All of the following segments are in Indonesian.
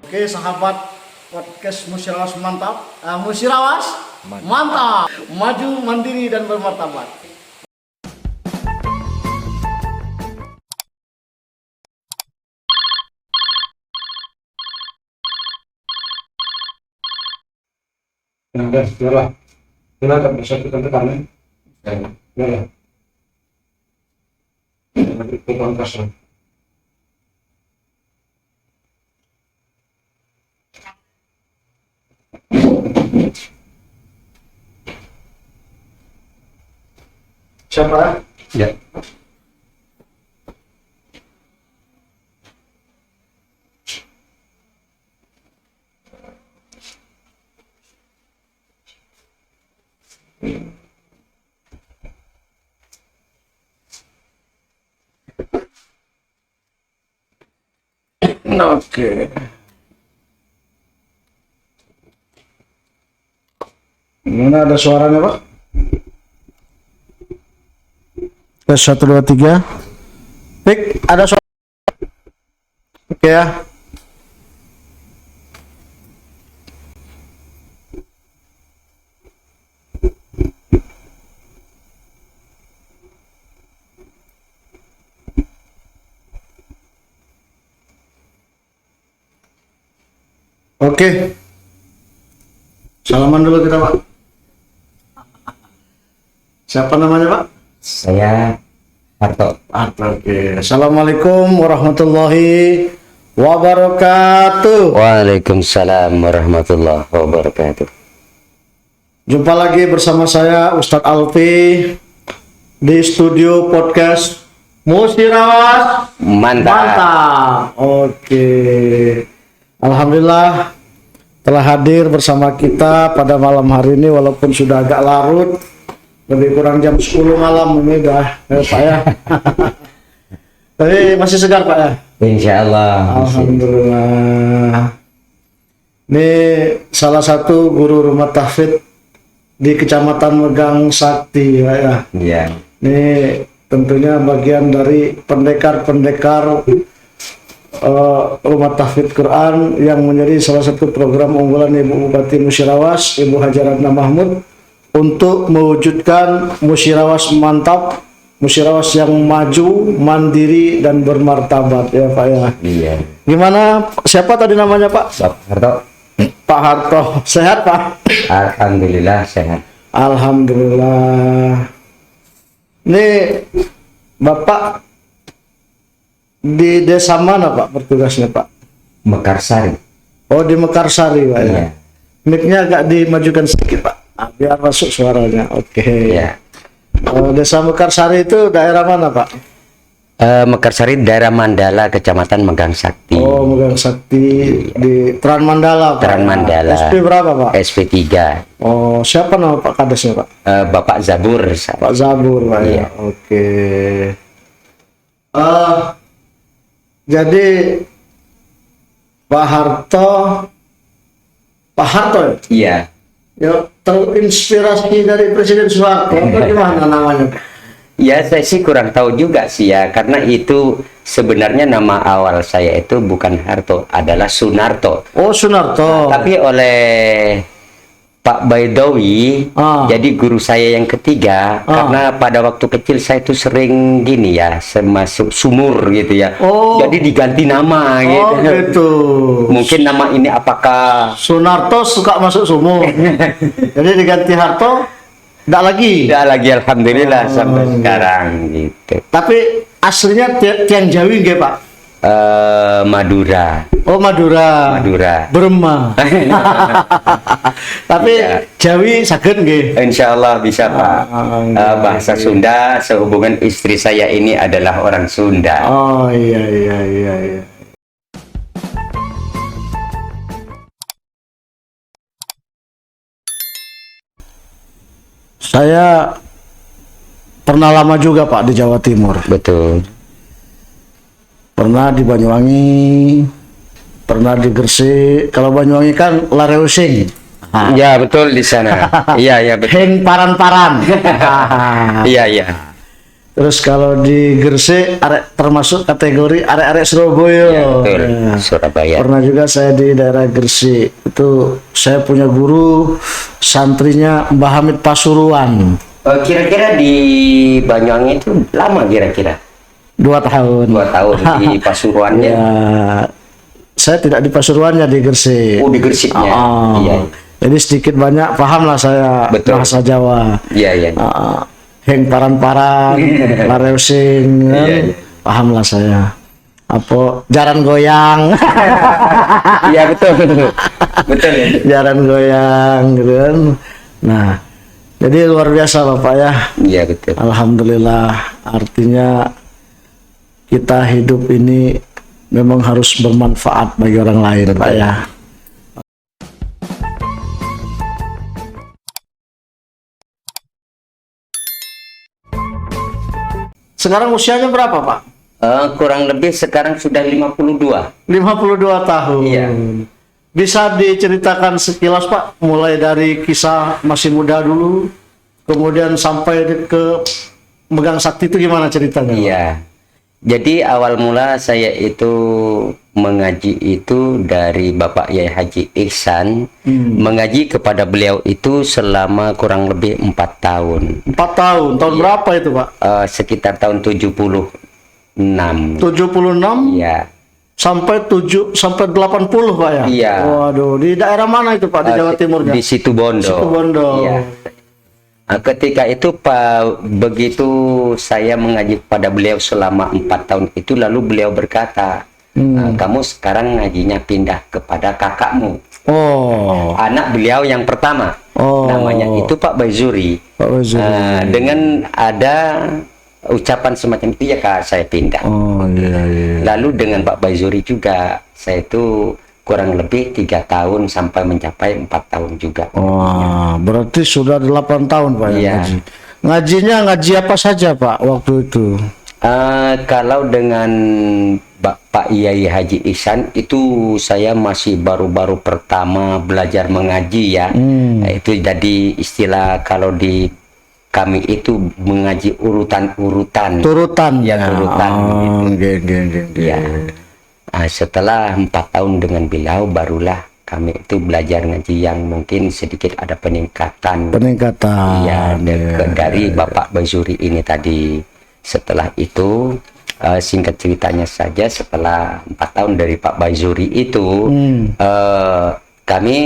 Oke sahabat podcast Musirawas mantap, Musirawas mantap, maju mandiri dan bermartabat. Nah, biarlah. Kita akan bersatu tekanan. Biarlah. Itu kontras. Siapa? Ya. Oke. Mana ada suaranya, Pak? Tes 1 2 3. Pik, ada suara. Oke ya. Oke. Salaman dulu kita, Pak. Siapa namanya, Pak? Saya Harto. Oke. Assalamualaikum warahmatullahi wabarakatuh. Waalaikumsalam warahmatullahi wabarakatuh. Jumpa lagi bersama saya Ustadz Alfi di studio podcast Musirawas Mantap. Mantap. Oke. Alhamdulillah telah hadir bersama kita pada malam hari ini walaupun sudah agak larut. Lebih kurang jam 10 malam ini dah, Pak ya. Tapi masih segar, Pak ya? Insya Allah. Alhamdulillah. Ini salah satu guru rumah tahfidz di Kecamatan Megang Sakti, Pak ya. Iya. Ini tentunya bagian dari pendekar-pendekar rumah tahfidz Quran yang menjadi salah satu program unggulan Ibu Bupati Musirawas, Ibu Hajar Adna Mahmud, untuk mewujudkan Musirawas mantap, Musirawas yang maju, mandiri dan bermartabat ya Pak ya. Iya. Gimana? Siapa tadi namanya Pak? Pak Harto. Pak Harto. Sehat Pak? Alhamdulillah sehat. Alhamdulillah. Ini Bapak di desa mana Pak bertugasnya Pak? Mekarsari. Oh di Mekarsari Pak ya. Iya. Mic-nya agak dimajukan sedikit Pak. Biar masuk suaranya. Oke. Iya. Desa Mekarsari itu daerah mana Pak? Mekarsari daerah Mandala, Kecamatan Megang Sakti. Oh Megang Sakti di Tran Mandala Pak. Tran Mandala. SP berapa Pak? SP 3. Oh siapa nama Pak Kadesnya Pak? Bapak Zabur. Pak Zabur Pak Iya. ya. Oke. Jadi Pak Harto ya? Iya. Ya terinspirasi dari Presiden Soeharto atau gimana namanya? Ya saya sih kurang tahu juga sih ya, karena itu sebenarnya nama awal saya itu bukan Harto, adalah Sunarto. Oh Sunarto. Tapi oleh Pak Baidowi, jadi guru saya yang ketiga, karena pada waktu kecil saya itu sering gini ya, masuk sumur gitu ya. Oh. Jadi diganti nama gitu. Oh gitu. Mungkin nama ini apakah Sunarto suka masuk sumur. Jadi diganti Harto, enggak lagi. tidak lagi, alhamdulillah sampai sekarang gitu. Tapi aslinya tiang Jawi nggih, Pak? Madura. Oh, Madura. Madura. Burma. Tapi Iya. Jawi saged nggih. Insya Allah bisa Pak. Bahasa Sunda, sehubungan istri saya ini adalah orang Sunda. Oh iya. Saya pernah lama juga Pak di Jawa Timur. Betul. Pernah di Banyuwangi, pernah di Gresik. Kalau Banyuwangi kan Lareusing. Ya betul di sana. Iya betul. Heng paran-paran. Iya. Terus kalau di Gresik termasuk kategori arek-arek Surabaya. Ya, betul. Ya. Surabaya. Pernah juga saya di daerah Gresik. Itu saya punya guru santrinya Mbah Hamid Pasuruan. Kira-kira di Banyuwangi itu lama kira-kira? 2 tahun. 2 tahun di Pasuruannya. Ya, saya tidak di Pasuruannya, di Gresik. Oh, di Gresiknya. Ah, Iya. Jadi sedikit banyak paham lah saya Betul. bahasa Jawa. Iya, iya. Heng paran-paran, lareusing, kan? Iya, iya. Paham lah saya. Apa jaran goyang, Iya, betul. Betul ya. jaran goyang, gitu kan. Nah, jadi luar biasa Bapak ya. Iya, betul. Alhamdulillah, artinya kita hidup ini memang harus bermanfaat bagi orang lain, Pak ya. Sekarang usianya berapa, Pak? Kurang lebih sekarang sudah 52. 52 tahun. Iya. Bisa diceritakan sekilas, Pak, mulai dari kisah masih muda dulu, kemudian sampai ke megang sakti itu gimana ceritanya, Pak? Iya. Jadi awal mula saya itu mengaji itu dari Bapak Yai Haji Ihsan. Mengaji kepada beliau itu selama kurang lebih 4 tahun. 4 tahun. Tahun berapa itu, Pak? Sekitar tahun 76. 76 Iya. sampai 80, Pak ya? Iya. Waduh, di daerah mana itu, Pak? Di Jawa Timurnya? Di Situbondo. Situbondo. Iya. Ketika itu Pak, begitu saya mengaji kepada beliau selama 4 tahun itu, lalu beliau berkata, kamu sekarang ngajinya pindah kepada kakakmu. Oh. Anak beliau yang pertama. Oh. Namanya itu Pak Baizuri. Pak Baizuri. Dengan ada ucapan semacam itu ya Kak, saya pindah. Oh, iya, iya. Lalu dengan Pak Baizuri juga, saya itu kurang lebih 3 tahun sampai mencapai 4 tahun juga. Wah, berarti sudah 8 tahun, Pak ya, Iya. ngaji. Ngajinya ngaji apa saja, Pak, waktu itu? Kalau dengan Pak Yai Haji Ihsan itu saya masih baru-baru pertama belajar mengaji ya. Itu jadi istilah kalau di kami itu mengaji urutan-urutan. Turutan. Ya, turutan. Oh, Ya. Setelah 4 tahun dengan beliau, barulah kami itu belajar ngaji yang mungkin sedikit ada peningkatan. Peningkatan. Iya, dari Bapak Baizuri ini tadi. Setelah itu, singkat ceritanya saja, setelah 4 tahun dari Pak Baizuri itu, kami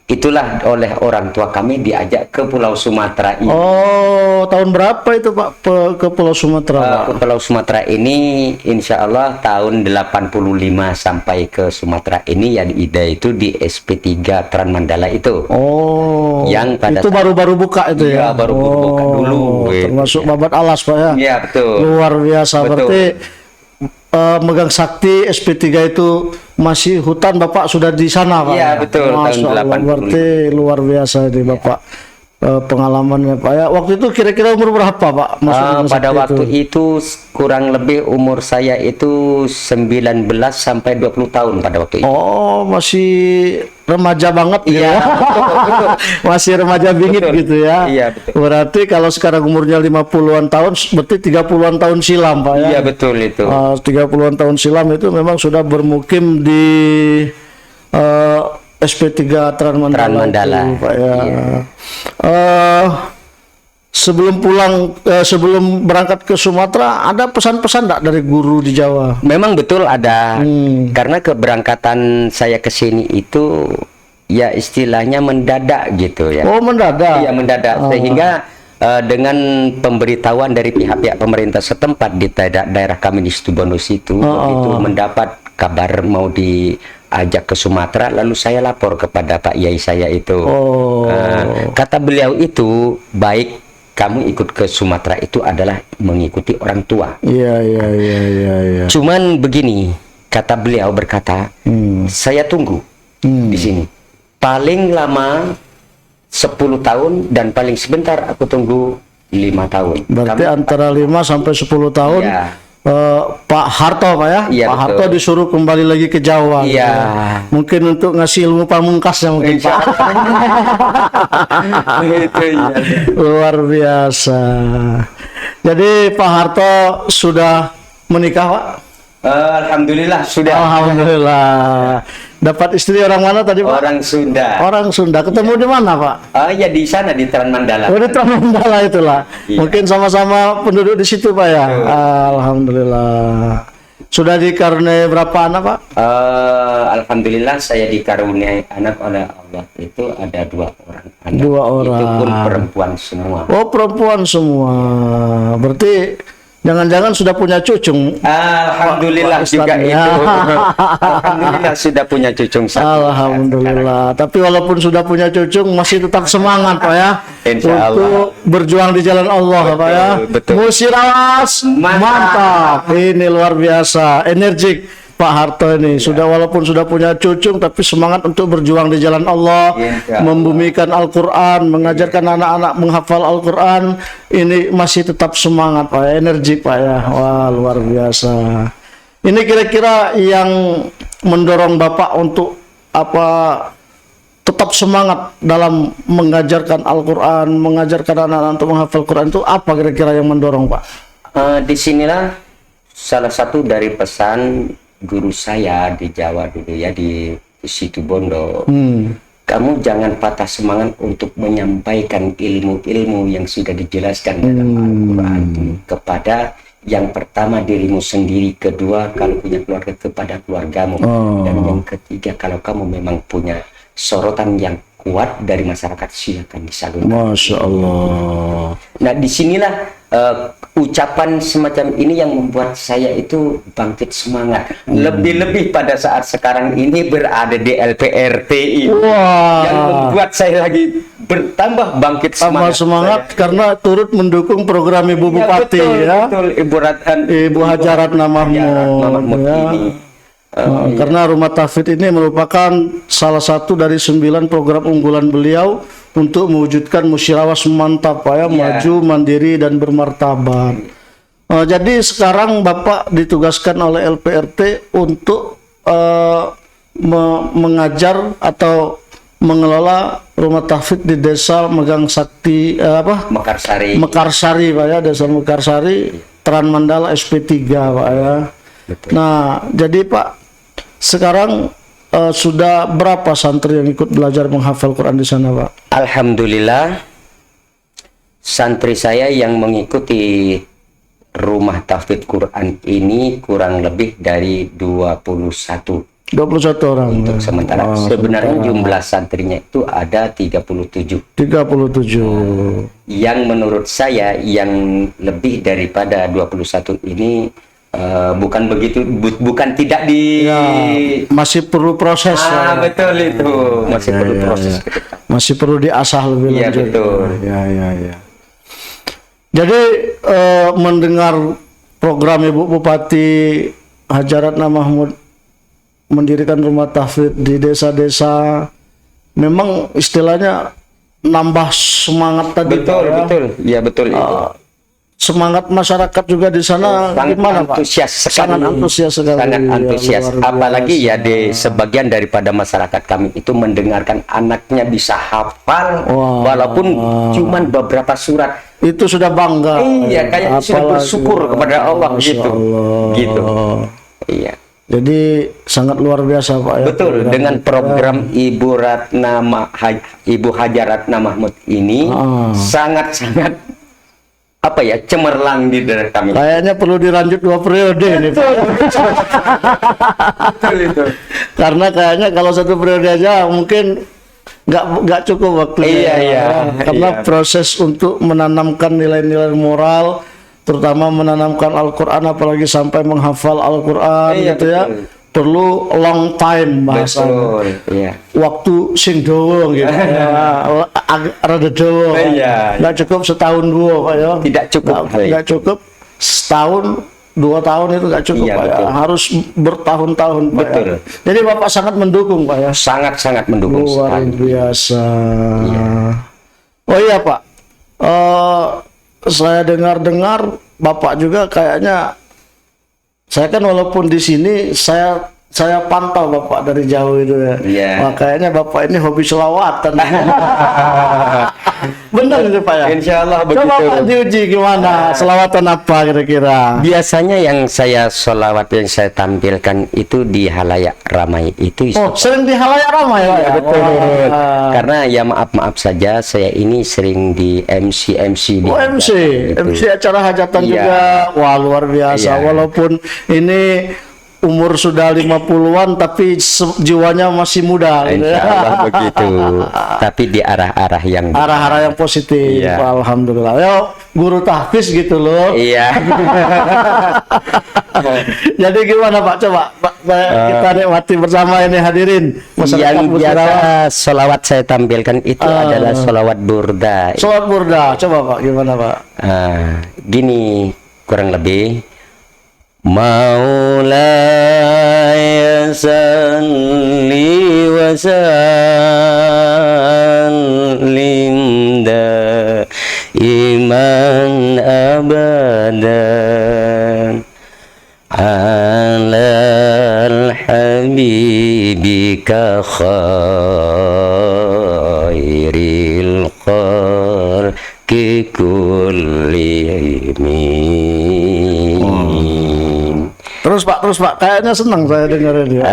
itulah oleh orang tua kami diajak ke Pulau Sumatera ini. Oh, tahun berapa itu, Pak, ke Pulau Sumatera, Pak? Ke Pulau Sumatera ini insya Allah tahun 85 sampai ke Sumatera ini, ya itu di SP3 Tran Mandala itu. Oh, yang pada itu baru-baru buka itu ya? Iya, baru buka dulu. Termasuk Babat Alas, Pak ya? Iya, betul. Luar biasa. Betul. Berarti megang sakti SP3 itu masih hutan, Bapak sudah di sana, Pak? Iya, betul. Masya Tahun Allah, 85. berarti luar biasa ini, Bapak. Pengalamannya, Pak ya. Waktu itu kira-kira umur berapa, Pak? Masuk Pada sakti waktu itu kurang lebih umur saya itu 19 sampai 20 tahun pada waktu itu. Oh, masih remaja banget gitu Iya, ya. Masih remaja bingit Betul. gitu ya. Iya, betul. Berarti kalau sekarang umurnya 50-an tahun, berarti 30-an tahun silam, Pak ya. Iya, betul itu. 30-an tahun silam itu memang sudah bermukim di SP3 Tran Mandala, Tran Mandala. itu, Pak ya. Iya. Sebelum pulang, sebelum berangkat ke Sumatera, ada pesan-pesan enggak dari guru di Jawa? Memang betul ada. Karena keberangkatan saya ke sini itu ya istilahnya mendadak gitu ya. Oh, mendadak. Iya, mendadak. Sehingga dengan pemberitahuan dari pihak-pihak pemerintah setempat di daerah kami di Situbondo situ, itu mendapat kabar mau diajak ke Sumatera, lalu saya lapor kepada Pak Yai saya itu. Kata beliau itu, baik kamu ikut ke Sumatera itu adalah mengikuti orang tua. Iya. Cuman begini, kata beliau berkata, saya tunggu di sini. Paling lama 10 tahun dan paling sebentar aku tunggu 5 tahun. Berarti antara 5 sampai 10 tahun. Iya. Pak Harto, Pak ya. Iya, Pak betul. Harto disuruh kembali lagi ke Jawa. Iya. gitu ya. Mungkin untuk ngasih ilmu pamungkasnya mungkin, Insya Pak. Allah. Itu, iya. Luar biasa. Jadi Pak Harto sudah menikah, Pak? Alhamdulillah sudah. Alhamdulillah. Dapat istri orang mana tadi, Pak? Orang Sunda. Orang Sunda. Ketemu di mana, Pak? Ya di sana di Taman Mandala. Oh, di Taman Mandala itulah. Iya. Mungkin sama-sama penduduk di situ, Pak ya. Alhamdulillah. Sudah dikaruniai berapa anak, Pak? Alhamdulillah saya dikaruniai anak oleh Allah itu ada 2 orang anak. 2 orang. Itu pun perempuan semua. Oh, perempuan semua. Berarti jangan-jangan sudah punya cucung. Alhamdulillah Pak juga Ustadz, itu. Alhamdulillah sudah punya cucung satu. Alhamdulillah. Tapi walaupun sudah punya cucung masih tetap semangat, Pak ya. Insya Allah. Untuk berjuang di jalan Allah, Betul, Pak ya. betul. Musirawas, Mantap. mantap. Ini luar biasa, energik Pak Harto ini. Sudah walaupun sudah punya cucung tapi semangat untuk berjuang di jalan Allah, Insya Allah. membumikan Al-Qur'an, mengajarkan anak-anak menghafal Al-Qur'an. Ini masih tetap semangat, Pak ya. Energik, Pak ya. Wah, luar biasa. Ini kira-kira yang mendorong Bapak untuk tetap semangat dalam mengajarkan Al-Quran, mengajarkan anak-anak untuk menghafal Quran itu apa kira-kira yang mendorong, Pak? Disinilah salah satu dari pesan guru saya di Jawa dulu ya, di Situbondo. Kamu jangan patah semangat untuk menyampaikan ilmu-ilmu yang sudah dijelaskan dalam Al-Quran kepada yang pertama dirimu sendiri, kedua kalau punya keluarga kepada keluargamu, dan yang ketiga kalau kamu memang punya sorotan yang kuat dari masyarakat silakan disalurkan. Masya Allah. Nah disinilah ucapan semacam ini yang membuat saya itu bangkit semangat. Lebih-lebih pada saat sekarang ini berada di LPRT ini, yang membuat saya lagi bertambah bangkit Tambah semangat karena turut mendukung program Ibu Bupati ya. Betul, Ibu Haja Ratna Mahmud ya. Karena Rumah Tahfidz ini merupakan salah satu dari 9 program unggulan beliau untuk mewujudkan musyawarah mantap, Pak ya, maju, mandiri dan bermartabat. Jadi sekarang Bapak ditugaskan oleh LPRT untuk mengajar atau mengelola Rumah Tahfidz di Desa Megang Sakti Mekarsari, Pak ya, Desa Mekarsari, Taman Mandala SP3, Pak ya. Betul. Nah, jadi Pak, sekarang sudah berapa santri yang ikut belajar menghafal Quran di sana, Pak? Alhamdulillah, santri saya yang mengikuti Rumah Tahfidz Quran ini kurang lebih dari 21 orang. untuk sementara. Sebenarnya jumlah santrinya itu ada 37. 37. Yang menurut saya yang lebih daripada 21 ini bukan tidak masih perlu proses. Betul itu, masih perlu proses ke depan. Masih perlu diasah lebih Iya, lanjut. betul. Ya. Jadi mendengar program Ibu Bupati Haja Ratna Mahmud mendirikan Rumah Tahfidz di desa-desa, memang istilahnya nambah semangat tadi. Betul, Pak, ya. betul. Ya, betul itu. Semangat masyarakat juga di sana gimana, Pak? Sangat antusias sekali. Sangat antusias. Ya, luar Apalagi biasa. ya di sebagian daripada masyarakat kami itu mendengarkan anaknya bisa hafal walaupun cuman beberapa surat. Itu sudah bangga. Iya, kayak sudah bersyukur kepada Allah Masya gitu. Allah. Gitu. Iya. Jadi sangat luar biasa, Pak ya. Betul, dengan program Ibu Haja Ratna Mahmud ini sangat-sangat cemerlang di daerah kami. Kayaknya perlu dilanjut 2 periode ini, Pak. Betul itu. Karena kayaknya kalau 1 periode aja mungkin nggak cukup waktunya. Iya. Karena proses untuk menanamkan nilai-nilai moral, terutama menanamkan Al-Quran, apalagi sampai menghafal Al-Quran gitu ya, perlu long time bahasanya. Betul, iya. Waktu sing dawa gitu ya. Rada dawa. Iya. Nggak cukup setahun 2, Pak ya. Tidak cukup. Nggak cukup setahun 2 tahun itu nggak cukup, Iya, Pak ya. betul. Harus bertahun-tahun, Pak Betul. ya. Jadi Bapak sangat mendukung, Pak ya. Sangat-sangat mendukung Luar sekali. biasa. Oh iya, Pak. Saya dengar-dengar Bapak juga kayaknya, saya kan walaupun di sini saya saya pantau Bapak dari jauh itu ya. Iya. Makanya Bapak ini hobi selawatan. Benar itu Pak ya? Insya Allah Coba begitu. Pak diuji gimana, selawatan apa kira-kira? Biasanya yang saya sholawat yang saya tampilkan itu di halayak ramai itu. Oh, sering di halayak ramai Pak ya? Betul. Wah. Karena ya maaf saja saya ini sering di MC di Oh, MC, hajatan MC gitu. acara hajatan Iya. juga. Wah, luar biasa. Iya. Walaupun ini umur sudah 50-an tapi jiwanya masih muda. Insya Allah begitu. Tapi di arah-arah yang Arah-arah yang positif. Iya. Wah, alhamdulillah. Yo, guru tahfiz gitu loh. Iya. Jadi gimana Pak? Coba Pak, kita nikmati bersama ini hadirin. Masyarakat Yang Musyawarah. biasa sholawat saya tampilkan itu adalah sholawat burda. Sholat burda. Coba Pak, gimana Pak? Gini kurang lebih. Maulaya salli wa sallim daiman abadan ala al-habibika khairil khalqi kullihim. Terus Pak, kayaknya senang saya dengerin ya.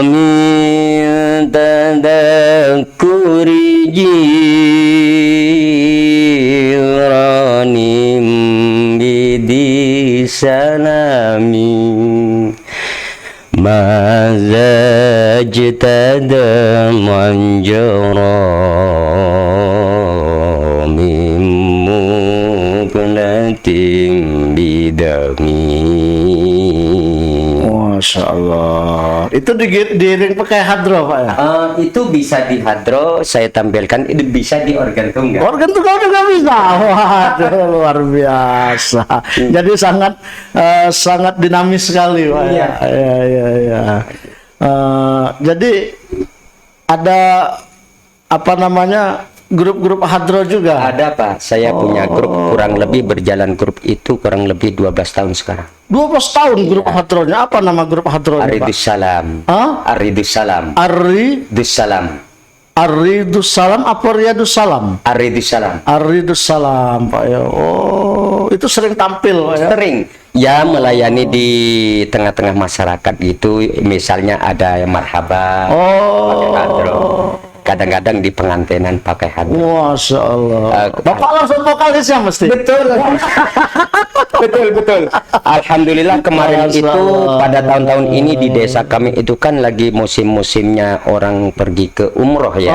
Amin tadakuri jiranim bidi salami mazajtada manjara min muknatim bidami. Masya Allah. Itu diiring pakai hadroh Pak ya? Itu bisa di hadro, saya tampilkan, itu bisa di organ tunggal. Organ tunggal juga bisa. Waduh, luar biasa. Jadi sangat sangat dinamis sekali Pak. Iya. Ya. Jadi ada apa namanya grup-grup hadroh juga. Ada Pak, saya punya grup kurang lebih berjalan grup itu kurang lebih 12 tahun sekarang. 12 tahun grup hadrohnya. Apa nama grup hadrohnya Pak? Aridus Salam. Hah? Aridus Salam. Aridus Salam. Salam apa Riyadus Salam? Aridus Salam. Aridus Salam Pak ya. Oh, itu sering tampil Pak ya? Sering ya melayani di tengah-tengah masyarakat gitu, misalnya ada yang marhaba pakai hadro. Kadang-kadang di pengantinan pakai hadro. Masya Allah. Bapak langsung vokalisnya mesti. Betul. betul. Alhamdulillah kemarin Masya itu Allah. pada tahun-tahun ini di desa kami itu kan lagi musim-musimnya orang pergi ke umroh ya.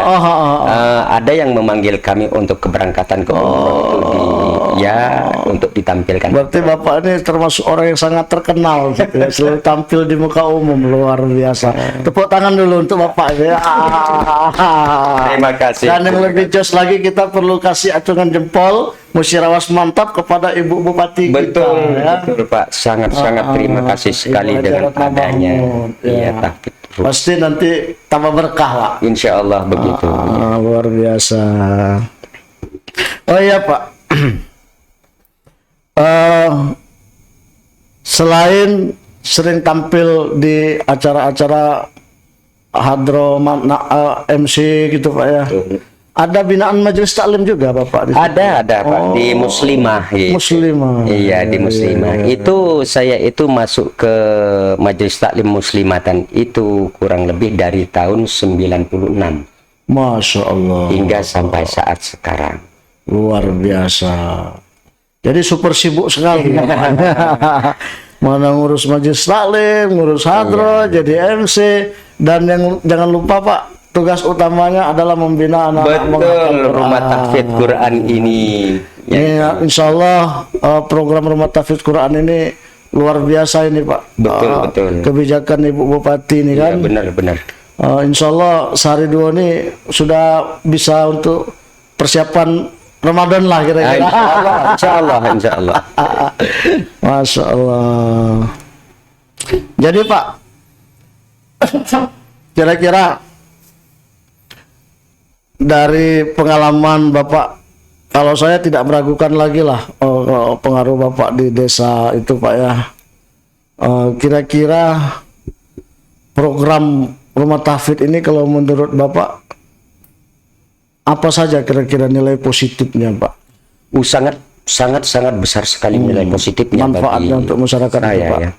Ada yang memanggil kami untuk keberangkatan ke umroh itu untuk ditampilkan. Berarti Bapak ini termasuk orang yang sangat terkenal gitu ya. Selalu tampil di muka umum, luar biasa. Tepuk tangan dulu untuk Bapak ya. Terima kasih. Dan yang lebih jos lagi kita perlu kasih acungan jempol musyawarah mantap kepada Ibu Bupati Betul, kita ya. betul Pak. Sangat-sangat terima kasih sekali Ibu dengan Hajarat adanya. Mahmud, Iya, ya. tahfidz. Pasti nanti tambah berkah Pak. Insya Allah begitu. Luar biasa. Oh iya Pak. Selain sering tampil di acara-acara hadro MC gitu Pak ya. Ada binaan majelis taklim juga Bapak di situ? Ada Pak di Muslimah. Gitu. Muslimah. Iya di Muslimah. Itu saya itu masuk ke Majelis Taklim Muslimatan itu kurang lebih dari tahun 96 Masya Allah. hingga sampai saat sekarang. Luar biasa. Jadi super sibuk sekali. Mana ngurus majelis taklim, ngurus hadro, jadi MC, dan yang jangan lupa Pak, tugas utamanya adalah membina anak-anak menghafal Betul, rumah Quran. tahfidz Quran ini. Ini insya Allah program rumah tahfidz Quran ini luar biasa ini Pak. Betul. Kebijakan Ibu Bupati ini Ya, kan. benar. Insya Allah sehari dua ini sudah bisa untuk persiapan Ramadan lah kira-kira. Insya Allah. Masya Allah. Jadi Pak, kira-kira dari pengalaman Bapak, kalau saya tidak meragukan lagi lah pengaruh Bapak di desa itu Pak ya. Kira-kira program rumah tahfidz ini kalau menurut Bapak apa saja kira-kira nilai positifnya, Pak? Sangat besar sekali nilai positifnya manfaatnya untuk masyarakat saya, itu, Pak. ya.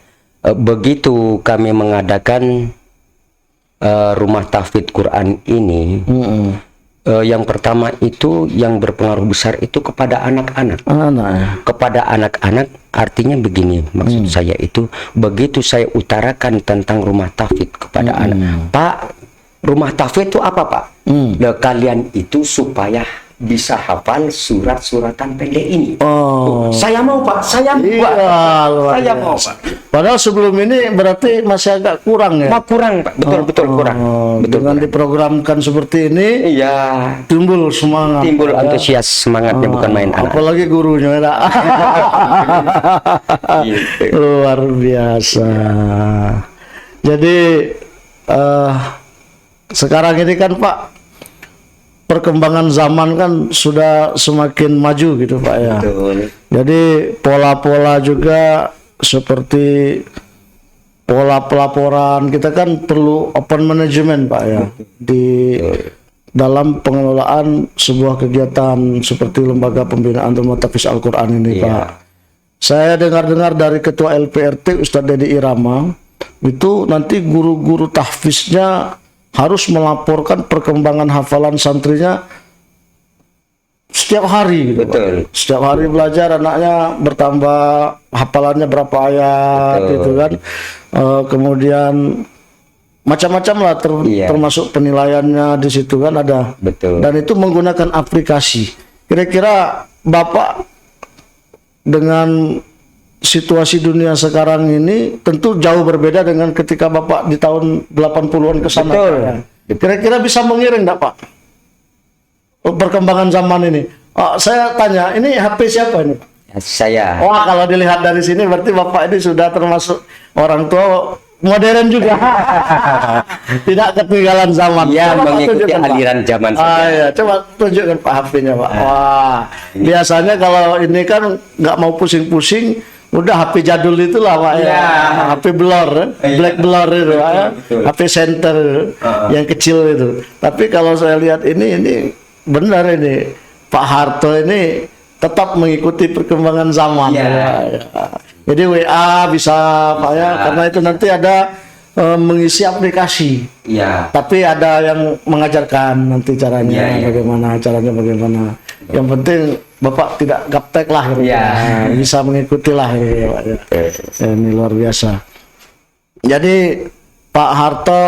Begitu kami mengadakan rumah tahfidz Quran ini, yang pertama itu yang berpengaruh besar itu kepada anak-anak. Kepada anak-anak artinya begini, maksud saya itu begitu saya utarakan tentang rumah tahfidz kepada anak, Pak, rumah tahfidz itu apa, Pak? Kalian itu supaya bisa hafal surat-suratan pendek ini. Saya mau, Pak. Saya mau, Pak. Padahal sebelum ini berarti masih agak kurang ya. Kurang, Pak. Betul kurang. Dengan diprogramkan seperti ini, iya, timbul semangat. Timbul antusias, semangatnya bukan main anak. Apalagi gurunya ya. Luar biasa. Jadi sekarang ini kan, Pak, perkembangan zaman kan sudah semakin maju gitu, Pak, ya. Betul. Jadi pola-pola juga seperti pola pelaporan kita kan perlu open management, Pak, ya, di dalam pengelolaan sebuah kegiatan seperti lembaga pembinaan rumah tahfidz Al-Quran ini, Pak. Saya dengar-dengar dari Ketua LPRT Ustadz Dedi Irama itu nanti guru-guru tahfidznya harus melaporkan perkembangan hafalan santrinya setiap hari gitu, Betul. Pak. Setiap hari belajar anaknya bertambah hafalannya berapa ayat gitu kan. Kemudian macam-macam lah termasuk penilaiannya di situ kan ada. Betul. Dan itu menggunakan aplikasi. Kira-kira Bapak dengan situasi dunia sekarang ini tentu jauh berbeda dengan ketika Bapak di tahun 80-an ke sana. Betul. Ya. Kira-kira bisa mengiring enggak, Pak? Perkembangan zaman ini. Saya tanya, ini HP siapa ini, Pak? Saya. Wah, kalau dilihat dari sini berarti Bapak ini sudah termasuk orang tua modern juga. Tidak ketinggalan zaman. Ya, Coba mengikuti tunjukkan, Pak. aliran zaman Ya. Coba tunjukkan Pak HP-nya, Pak. Wah, biasanya kalau ini kan nggak mau pusing-pusing, udah HP jadul itulah, Pak, ya. HP blur, black blur itu, Pak, ya. HP center yang kecil itu. Tapi kalau saya lihat ini benar ini Pak Harto ini tetap mengikuti perkembangan zaman. Ya. Jadi WA bisa, Pak, ya, karena itu nanti ada mengisi aplikasi. Iya. Tapi ada yang mengajarkan nanti caranya bagaimana. Yang penting Bapak tidak gaptek lah, gitu. Bisa mengikuti lah, gitu, Pak, ya. Ini luar biasa. Jadi Pak Harto,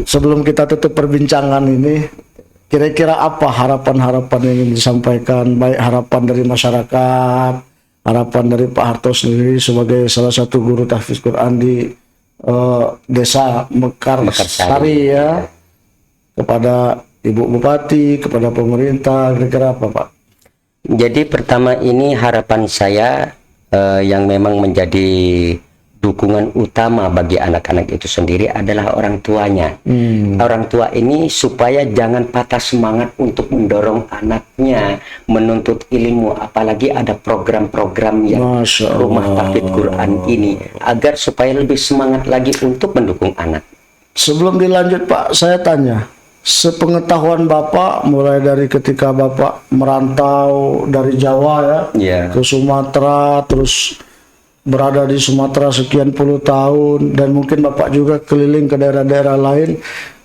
sebelum kita tutup perbincangan ini, kira-kira apa harapan-harapan yang ingin disampaikan, baik harapan dari masyarakat, harapan dari Pak Harto sendiri sebagai salah satu guru tahfidz Quran di desa Mekarsari, ya, kepada Ibu Bupati, kepada pemerintah, kira-kira apa, Pak? Jadi pertama ini harapan saya yang memang menjadi dukungan utama bagi anak-anak itu sendiri adalah orang tuanya. Orang tua ini supaya jangan patah semangat untuk mendorong anaknya menuntut ilmu, apalagi ada program-program yang rumah tahfidz Quran ini, agar supaya lebih semangat lagi untuk mendukung anak. Sebelum dilanjut, Pak, saya tanya, sepengetahuan Bapak mulai dari ketika Bapak merantau dari Jawa, ya, ke Sumatera, terus berada di Sumatera sekian puluh tahun, dan mungkin Bapak juga keliling ke daerah-daerah lain,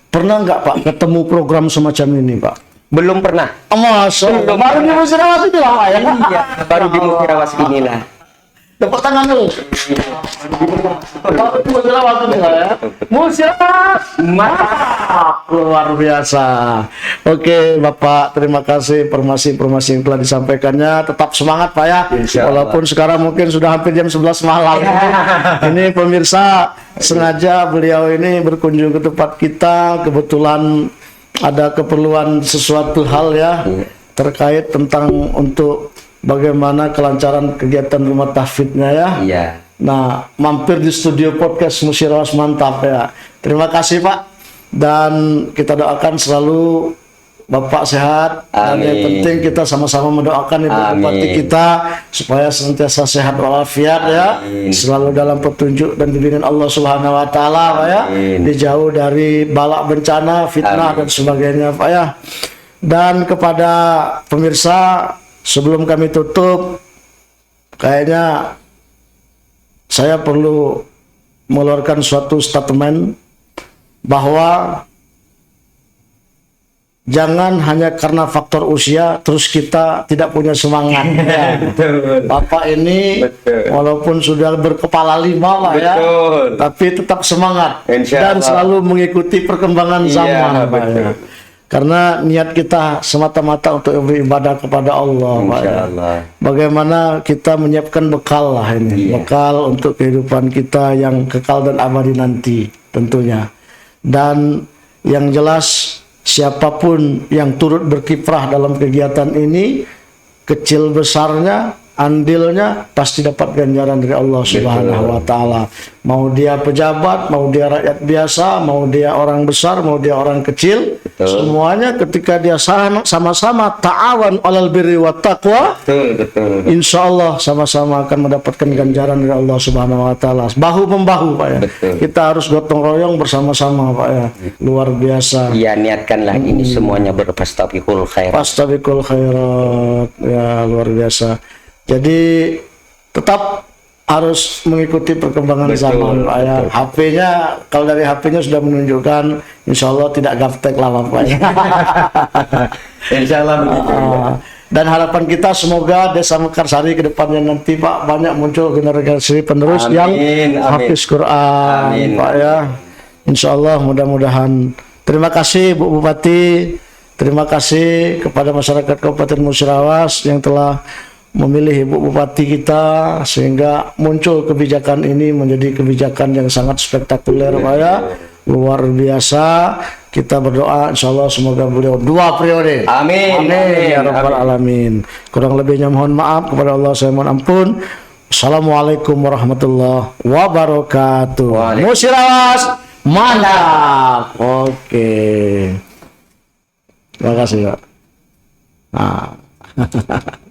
pernah nggak, Pak, ketemu program semacam ini, Pak? Belum pernah. Masya Allah. Baru di Musirawas itu lah, Pak, ya? Iya, baru di Musirawas inilah. Tepuk tangan dulu. Baru di Musirawas itu lah, ya? Musirawas! Mantap! Luar biasa. Oke, Bapak, terima kasih informasi-informasi yang telah disampaikannya. Tetap semangat, Pak, ya. Walaupun sekarang mungkin sudah hampir jam 11 malam. Ini pemirsa, sengaja beliau ini berkunjung ke tempat kita. Kebetulan ada keperluan sesuatu hal, ya, terkait tentang untuk bagaimana kelancaran kegiatan rumah tahfidznya, ya. Iya. Nah, mampir di studio podcast Musirawas, mantap, ya. Terima kasih, Pak. Dan kita doakan selalu Bapak sehat, dan yang Amin. penting kita sama-sama mendoakan Ibu Bupati Amin. kita supaya senantiasa sehat walafiat ya, Amin. selalu dalam petunjuk dan bimbingan Allah Subhanahu wa taala Pak ya, Amin. dijauh dari bala bencana, fitnah Amin. dan sebagainya Pak ya. Dan kepada pemirsa, sebelum kami tutup, kayaknya saya perlu mengeluarkan suatu statement bahwa jangan hanya karena faktor usia terus kita tidak punya semangat ya. Bapak ini walaupun sudah berkepala 5 Pak ya, Betul. tapi tetap semangat Insya dan Allah. selalu mengikuti perkembangan Iya, zaman Pak betul. ya. Karena niat kita semata-mata untuk beribadah kepada Allah Pak Insya ya. Allah. Bagaimana kita menyiapkan bekal lah ini, Iya. bekal untuk kehidupan kita yang kekal dan abadi nanti tentunya. Dan yang jelas siapapun yang turut berkiprah dalam kegiatan ini, kecil besarnya, andilnya pasti dapat ganjaran dari Allah Subhanahu wa taala. Mau dia pejabat, mau dia rakyat biasa, mau dia orang besar, mau dia orang kecil, semuanya ketika dia sama-sama ta'awan 'alal birri wat taqwa, Betul. insya Allah sama-sama akan mendapatkan ganjaran dari Allah Subhanahu wa taala. Bahu membahu Pak ya. Betul. Kita harus gotong royong bersama-sama Pak ya. Luar biasa. Ya, niatkanlah ini semuanya berfastabiqul khair. Fastabiqul khairat. Ya, luar biasa. Jadi tetap harus mengikuti perkembangan Betul, zaman Pak ya. HP-nya, kalau dari HP-nya sudah menunjukkan insya Allah tidak gaptek lah Pak ya. Insya Allah begitu. Dan harapan kita semoga Desa Mekarsari ke depannya nanti Pak banyak muncul generasi penerus Amin, yang amin. hafiz Quran Amin. Pak ya. Insya Allah mudah-mudahan. Terima kasih Bu Bupati. Terima kasih kepada masyarakat Kabupaten Musirawas yang telah memilih Ibu Bupati kita sehingga muncul kebijakan ini menjadi kebijakan yang sangat spektakuler Pak ya. Luar biasa. Kita berdoa insya Allah semoga beliau 2 periode. Amin. Amin ya Amin. rabbal alamin. Kurang lebihnya mohon maaf, kepada Allah saya mohon ampun. Assalamualaikum warahmatullahi wabarakatuh. Waalaikumsalam. Musirawas mantap. Oke. Terima kasih Pak. Nah.